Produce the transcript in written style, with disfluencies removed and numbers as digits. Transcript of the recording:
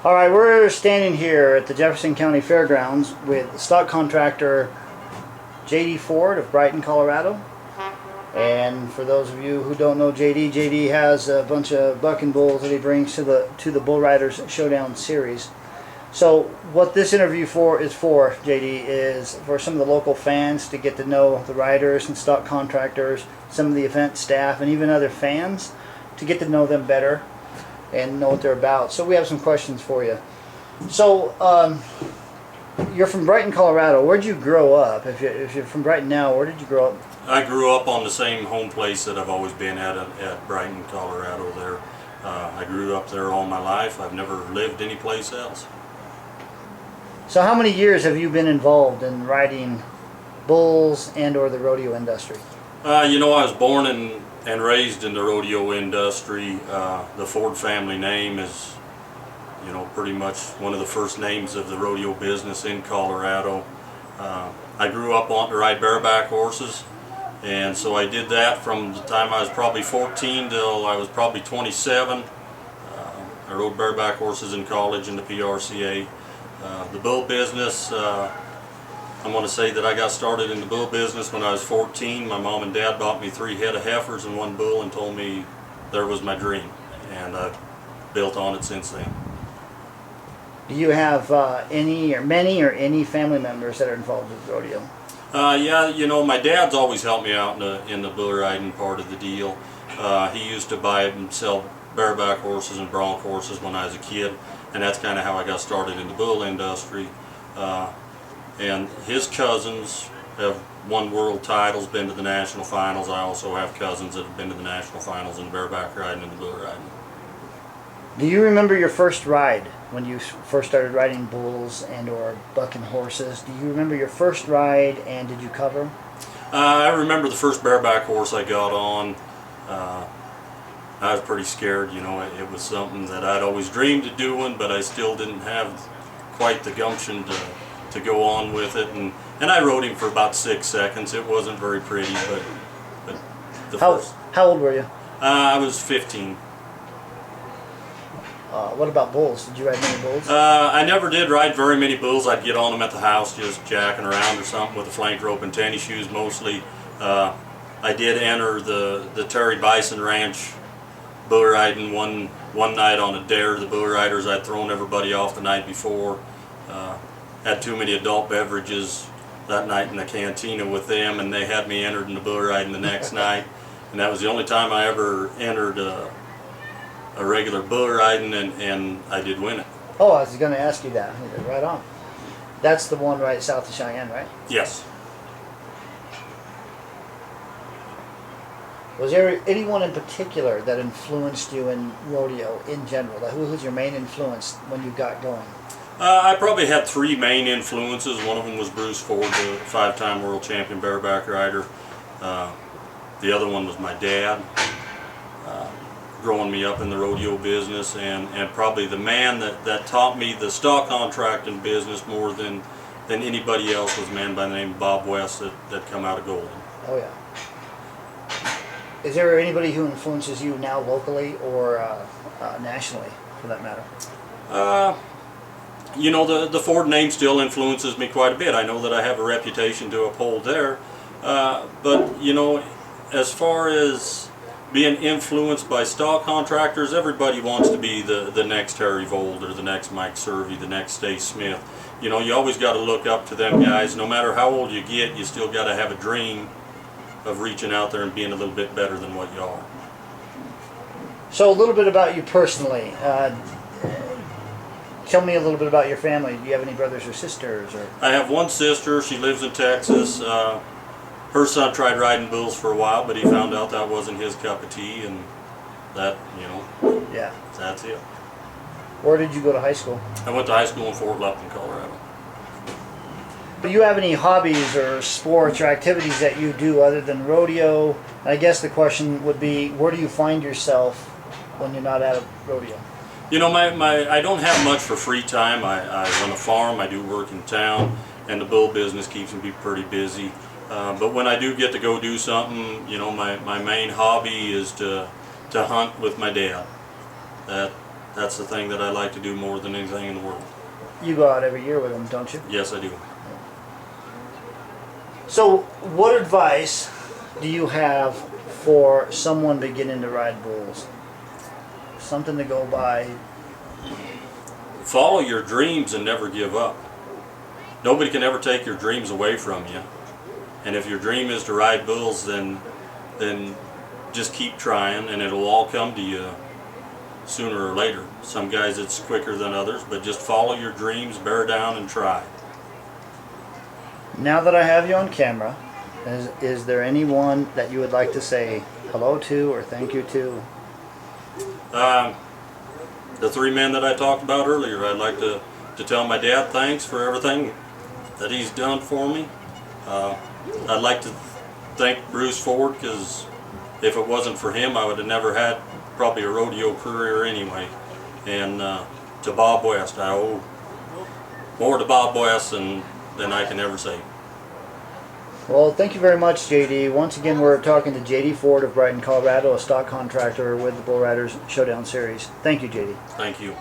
All right, we're standing here at the Jefferson County Fairgrounds with stock contractor JD Ford of Brighton, Colorado. And for those of you who don't know JD has a bunch of bucking bulls that he brings to the Bull Riders Showdown series. So what this interview is for JD is for some of the local fans to get to know the riders and stock contractors, some of the event staff, and even other fans to get to know them better and know what they're about. So we have some questions for you. So you're from Brighton, Colorado. Where'd you grow up? If you're from Brighton now, where did you grow up? I grew up on the same home place that I've always been at Brighton, Colorado. There, I grew up there all my life. I've never lived anyplace else. So how many years have you been involved in riding bulls and/or the rodeo industry? You know, I was born and raised in the rodeo industry. The Ford family name is, you know, pretty much one of the first names of the rodeo business in Colorado. I grew up wanting to ride bareback horses, and so I did that from the time I was probably 14 till I was probably 27. I rode bareback horses in college in the PRCA. The bull business, I want to say that I got started in the bull business when I was 14. My mom and dad bought me 3 head of heifers and 1 bull and told me there was my dream, and I've built on it since then. Do you have any family members that are involved with rodeo? Yeah, you know, my dad's always helped me out in the bull riding part of the deal. He used to buy and sell bareback horses and bronc horses when I was a kid, and that's kind of how I got started in the bull industry. And his cousins have won world titles, been to the national finals. I also have cousins that have been to the national finals in bareback riding and the bull riding. Do you remember your first ride when you first started riding bulls and/or bucking horses? Do you remember your first ride, and did you cover? I remember the first bareback horse I got on. I was pretty scared, you know. It was something that I'd always dreamed of doing, but I still didn't have quite the gumption to go on with it, and I rode him for about 6 seconds. It wasn't very pretty, but How old were you? I was 15. What about bulls? Did you ride many bulls? I never did ride very many bulls. I'd get on them at the house, just jacking around or something with a flank rope and tennis shoes mostly. I did enter the Terry Bison Ranch bull riding one night on a dare. The bull riders, I'd thrown everybody off the night before. Had too many adult beverages that night in the cantina with them, and they had me entered in the bull riding the next night. And that was the only time I ever entered a regular bull riding, and I did win it. Oh, I was going to ask you that. Right on. That's the one right south of Cheyenne, right? Yes. Was there anyone in particular that influenced you in rodeo in general? Who was your main influence when you got going? I probably had 3 main influences. One of them was Bruce Ford, the 5-time world champion bareback rider. The other one was my dad, growing me up in the rodeo business, and probably the man that taught me the stock contracting business more than anybody else was a man by the name of Bob West that come out of Golden. Oh yeah. Is there anybody who influences you now locally or nationally, for that matter? You know, the Ford name still influences me quite a bit. I know that I have a reputation to uphold there, but you know, as far as being influenced by stock contractors, everybody wants to be the next Harry Vold or the next Mike Servey, the next Steve Smith. You know, you always got to look up to them guys. No matter how old you get, you still got to have a dream of reaching out there and being a little bit better than what you are. So a little bit about you personally. Tell me a little bit about your family. Do you have any brothers or sisters? Or? I have one sister. She lives in Texas. Her son tried riding bulls for a while, but he found out that wasn't his cup of tea, and that, you know, yeah, that's it. Where did you go to high school? I went to high school in Fort Lupton, Colorado. Do you have any hobbies or sports or activities that you do other than rodeo? And I guess the question would be, where do you find yourself when you're not at a rodeo? You know, I don't have much for free time. I run a farm, I do work in town, and the bull business keeps me pretty busy. But when I do get to go do something, you know, my main hobby is to hunt with my dad. that's the thing that I like to do more than anything in the world. You go out every year with him, don't you? Yes, I do. So, what advice do you have for someone beginning to ride bulls? Something to go by. Follow your dreams and never give up. Nobody can ever take your dreams away from you. And if your dream is to ride bulls, then just keep trying, and it'll all come to you sooner or later. Some guys it's quicker than others, but just follow your dreams, bear down, and try. Now that I have you on camera, is there anyone that you would like to say hello to or thank you to? The three men that I talked about earlier, I'd like to tell my dad thanks for everything that he's done for me. I'd like to thank Bruce Ford, because if it wasn't for him, I would have never had probably a rodeo career anyway. And to Bob West, I owe more to Bob West than I can ever say. Well, thank you very much, JD. Once again, we're talking to JD Ford of Brighton, Colorado, a stock contractor with the Bull Riders Showdown Series. Thank you, JD. Thank you.